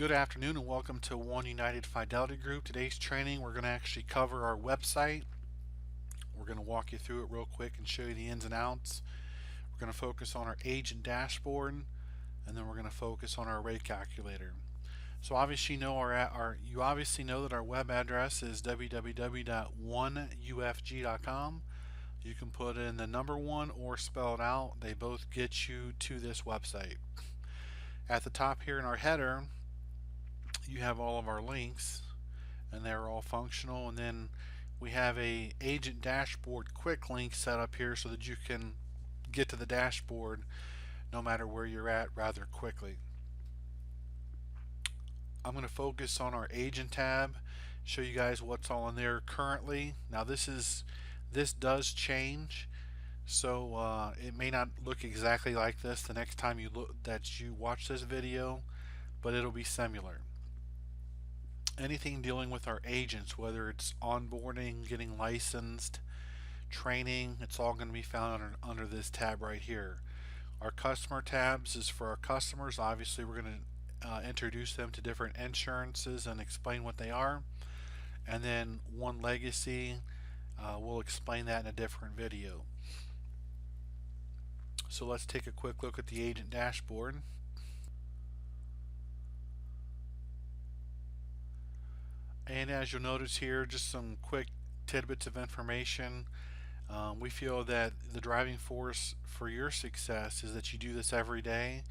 Good afternoon and welcome to One United Fidelity Group. Today's training we're going to actually cover our website. We're going to walk you through it real quick and show you the ins and outs. We're going to focus on our agent dashboard, and then we're going to focus on our rate calculator. So obviously you know you obviously know that our web address is www.oneufg.com. You can put in the number one or spell it out. They both get you to this website. At the top here in our header, you have all of our links and they're all functional, and then we have a agent dashboard quick link set up here so that you can get to the dashboard no matter where you're at rather quickly. I'm going to focus on our agent tab, show you guys what's all in there currently. Now this does change, so it may not look exactly like this the next time you watch this video, but it'll be similar. Anything dealing with our agents, whether it's onboarding, getting licensed, training, it's all going to be found under this tab right here. Our customer tabs is for our customers. Obviously we're going to introduce them to different insurances and explain what they are. And then One Legacy, we'll explain that in a different video. So let's take a quick look at the agent dashboard. And as you'll notice here, just some quick tidbits of information. We feel that the driving force for your success is that you do this every day.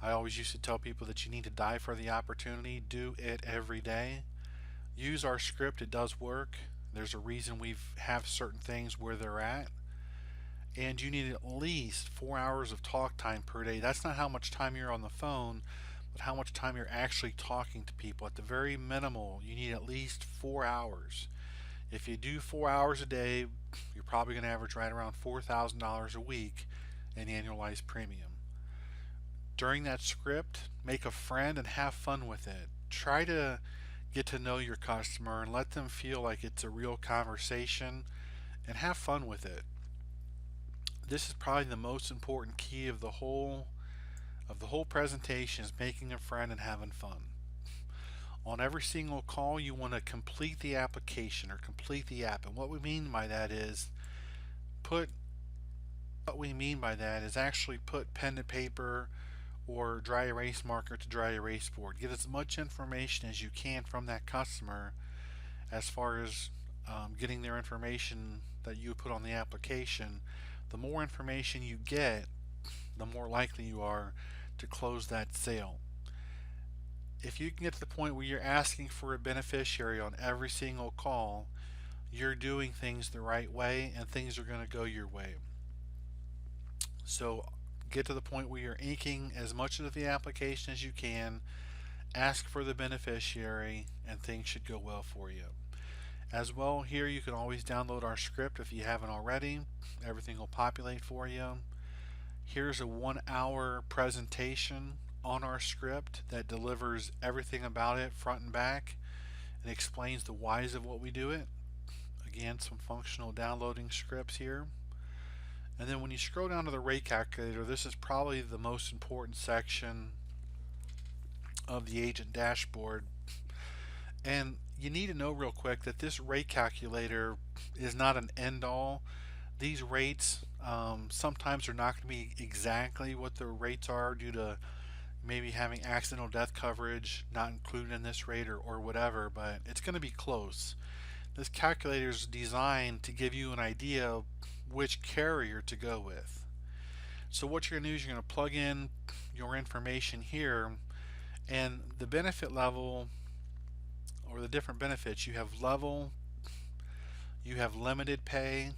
I always used to tell people that you need to die for the opportunity. Do it every day. Use our script. It does work. There's a reason we have certain things where they're at. And you need at least 4 hours of talk time per day. That's not how much time you're on the phone, but how much time you're actually talking to people. At the very minimal, you need at least 4 hours. If you do 4 hours a day, you're probably going to average right around $4,000 a week in annualized premium. During that script, make a friend and have fun with it. Try to get to know your customer and let them feel like it's a real conversation, and have fun with it. This is probably the most important key of the whole presentation, is making a friend and having fun. On every single call, you want to complete the application or complete the app. And what we mean by that is actually put pen to paper or dry erase marker to dry erase board. Get as much information as you can from that customer as far as getting their information that you put on the application. The more information you get, the more likely you are to close that sale. If you can get to the point where you're asking for a beneficiary on every single call, you're doing things the right way and things are going to go your way. So get to the point where you're inking as much of the application as you can, ask for the beneficiary, and things should go well for you. As well, here you can always download our script if you haven't already. Everything will populate for you. Here's a 1 hour presentation on our script that delivers everything about it front and back and explains the whys of what we do it. Again, some functional downloading scripts here. And then when you scroll down to the rate calculator, this is probably the most important section of the agent dashboard. And you need to know real quick that this rate calculator is not an end-all. These rates sometimes are not going to be exactly what the rates are due to maybe having accidental death coverage not included in this rate or whatever, but it's going to be close. This calculator is designed to give you an idea of which carrier to go with. So what you're going to do is you're going to plug in your information here, and the benefit level or the different benefits. You have level, you have limited pay,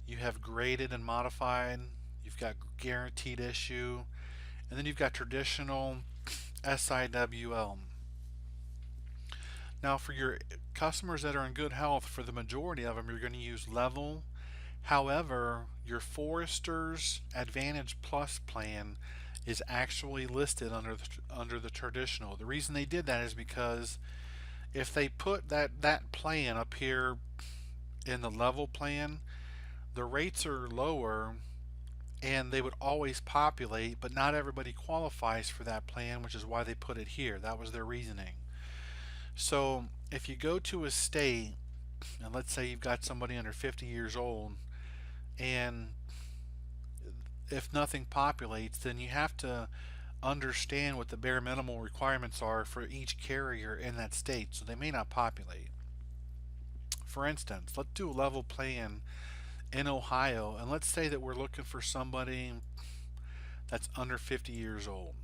you have graded and modified, you've got guaranteed issue, and then you've got traditional SIWL. Now for your customers that are in good health, for the majority of them you're going to use level. However, your Forester's Advantage Plus plan is actually listed under the traditional. The reason they did that is because if they put that plan up here in the level plan, the rates are lower and they would always populate, but not everybody qualifies for that plan, which is why they put it here. That was their reasoning. So if you go to a state, and let's say you've got somebody under 50 years old, and if nothing populates, then you have to understand what the bare minimal requirements are for each carrier in that state, so they may not populate. For instance, let's do a level plan in Ohio, and let's say that we're looking for somebody that's under 50 years old.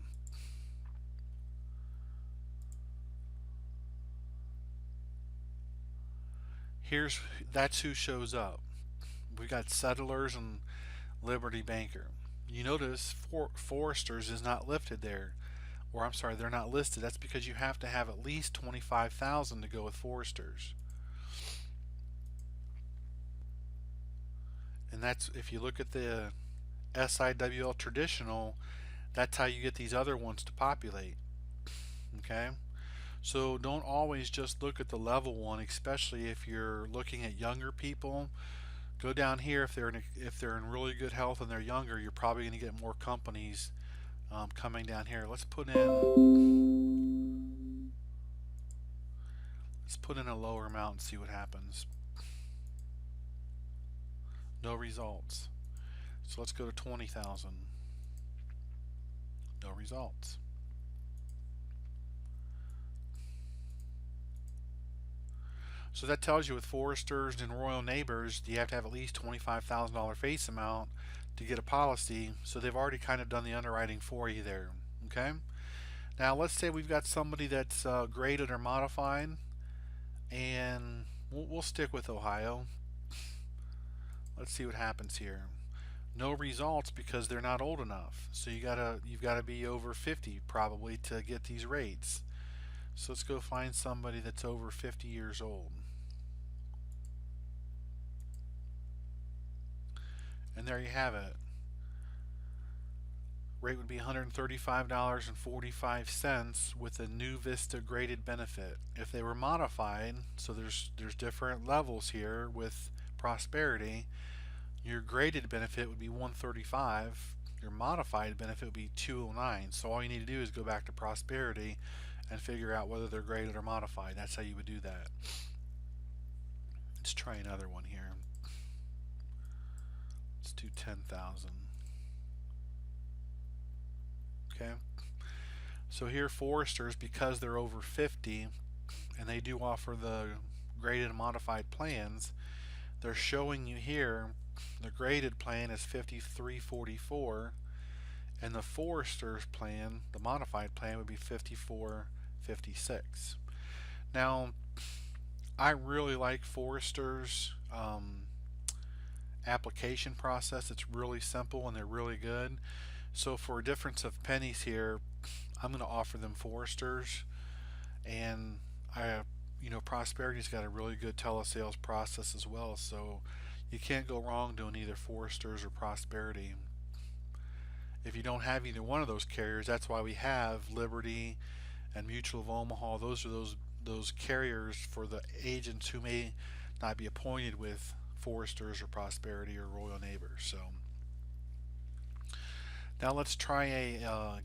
Here's That's who shows up. We got Settlers and Liberty Banker. You notice Foresters is not listed there, or I'm sorry, they're not listed. That's because you have to have at least 25,000 to go with Foresters. And that's, if you look at the SIWL traditional, that's how you get these other ones to populate. Okay? So don't always just look at the level one, especially if you're looking at younger people. Go down here if they're in really good health and they're younger. You're probably going to get more companies coming down here. Let's put in a lower amount and see what happens. No results. So let's go to 20,000. No results. So that tells you with Foresters and Royal Neighbors, you have to have at least $25,000 face amount to get a policy. So they've already kind of done the underwriting for you there. Okay. Now let's say we've got somebody that's graded or modified, and we'll stick with Ohio. Let's see what happens here. No results because they're not old enough. So you've gotta be over 50 probably to get these rates. So let's go find somebody that's over 50 years old. And there you have it. Rate would be $135.45 with a new Vista graded benefit. If they were modified, so there's different levels here with Prosperity, your graded benefit would be 135, your modified benefit would be 209. So all you need to do is go back to Prosperity and figure out whether they're graded or modified. That's how you would do that. Let's try another one here. Let's do 10,000. Okay. So here Foresters, because they're over 50 and they do offer the graded and modified plans, they're showing you here the graded plan is 5344, and the Foresters plan, the modified plan, would be 5456. Now, I really like Foresters application process. It's really simple and they're really good. So for a difference of pennies here, I'm going to offer them Foresters, and Prosperity's got a really good telesales process as well. So you can't go wrong doing either Foresters or Prosperity. If you don't have either one of those carriers, that's why we have Liberty and Mutual of Omaha. Those are those carriers for the agents who may not be appointed with Foresters or Prosperity or Royal Neighbors. So now let's try a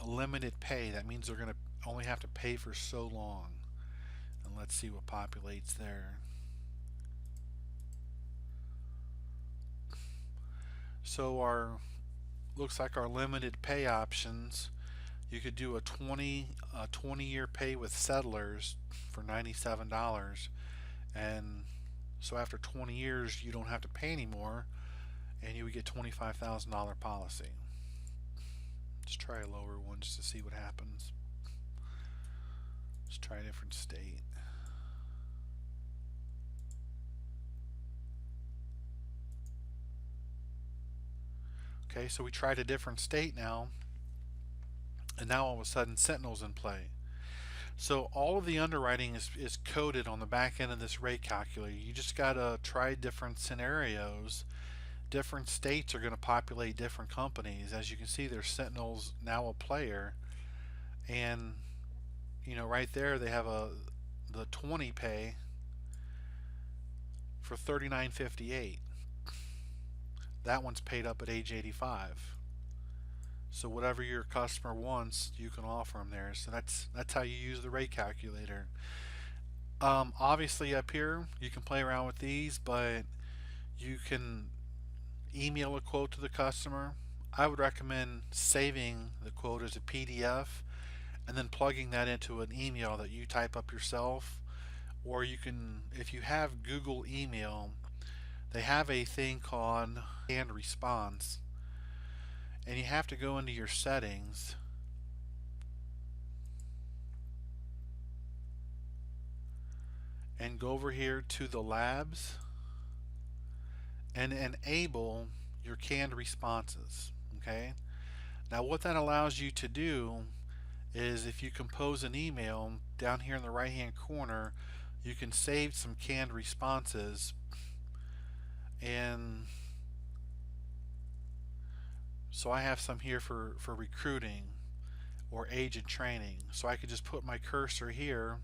limited pay. That means they're going to only have to pay for so long. And let's see what populates there. So looks like our limited pay options, you could do a 20-year pay with Settlers for $97, and so after 20 years you don't have to pay anymore, and you would get $25,000 policy. Let's try a lower one just to see what happens. Let's try a different state. Okay, so we tried a different state now, and now all of a sudden Sentinel's in play. So all of the underwriting is coded on the back end of this rate calculator. You just got to try different scenarios. Different states are going to populate different companies. As you can see, there's Sentinel's now a player, and right there they have the 20 pay for $39.58. That one's paid up at age 85. So whatever your customer wants, you can offer them there. So that's how you use the rate calculator. Obviously up here you can play around with these, but you can email a quote to the customer. I would recommend saving the quote as a PDF and then plugging that into an email that you type up yourself. Or you can, if you have Google email, they have a thing called canned response, and you have to go into your settings and go over here to the labs and enable your canned responses. Okay, now what that allows you to do is if you compose an email, down here in the right hand corner you can save some canned responses. And so I have some here for recruiting or agent training. So I could just put my cursor here,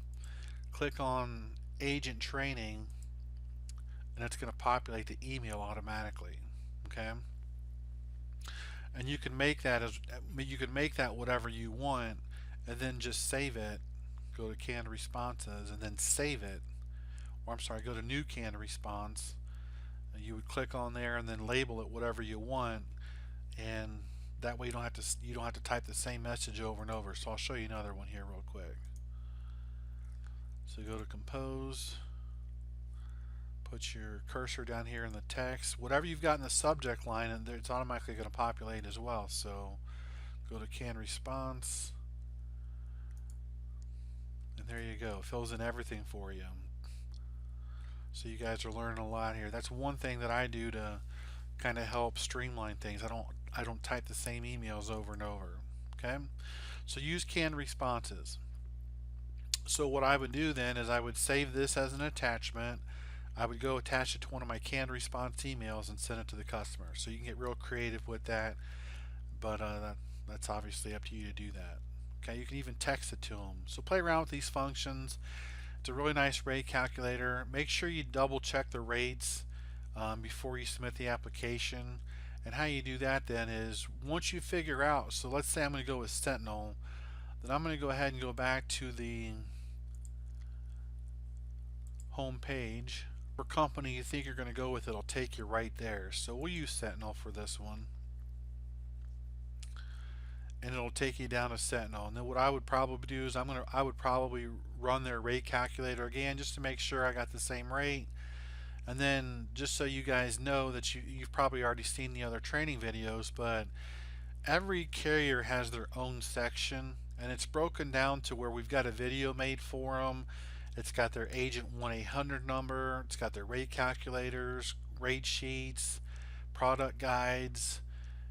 click on agent training, and it's going to populate the email automatically. Okay, and you can make that whatever you want, and then just save it. Go to canned responses and then save it, or I'm sorry, go to new canned response. And you would click on there and then label it whatever you want, and that way you don't have to type the same message over and over. So I'll show you another one here real quick. So go to compose, put your cursor down here in the text, whatever you've got in the subject line, and it's automatically going to populate as well. So go to canned response, and there you go. It fills in everything for you. So you guys are learning a lot here. That's one thing that I do to kind of help streamline things. I don't type the same emails over and over. Okay, so use canned responses. So what I would do then is I would save this as an attachment. I would go attach it to one of my canned response emails and send it to the customer. So you can get real creative with that, but that's obviously up to you to do that. Okay, you can even text it to them. So play around with these functions. It's a really nice rate calculator. Make sure you double check the rates before you submit the application. And how you do that then is once you figure out, so let's say I'm going to go with Sentinel, then I'm going to go ahead and go back to the home page. For company you think you're going to go with, it'll take you right there. So we'll use Sentinel for this one, and it'll take you down to Sentinel. And then what I would probably do is I would probably run their rate calculator again just to make sure I got the same rate. And then just so you guys know that you've probably already seen the other training videos, but every carrier has their own section, and it's broken down to where we've got a video made for them. It's got their agent 1-800 number, it's got their rate calculators, rate sheets, product guides.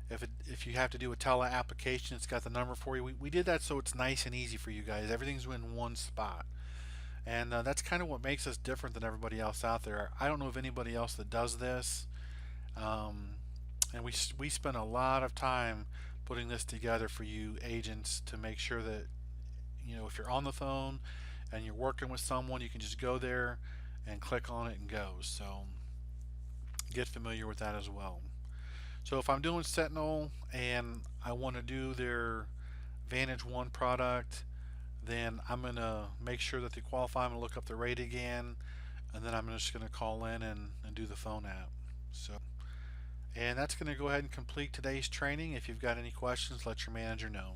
If you have to do a tele application, it's got the number for you. We did that so it's nice and easy for you guys. Everything's in one spot. And that's kind of what makes us different than everybody else out there. I don't know of anybody else that does this. And we spend a lot of time putting this together for you agents to make sure that, if you're on the phone and you're working with someone, you can just go there and click on it and go. So get familiar with that as well. So if I'm doing Sentinel and I want to do their Vantage One product, then I'm going to make sure that they qualify. I'm going to look up the rate again, and then I'm just going to call in and do the phone app. So, and that's going to go ahead and complete today's training. If you've got any questions, let your manager know.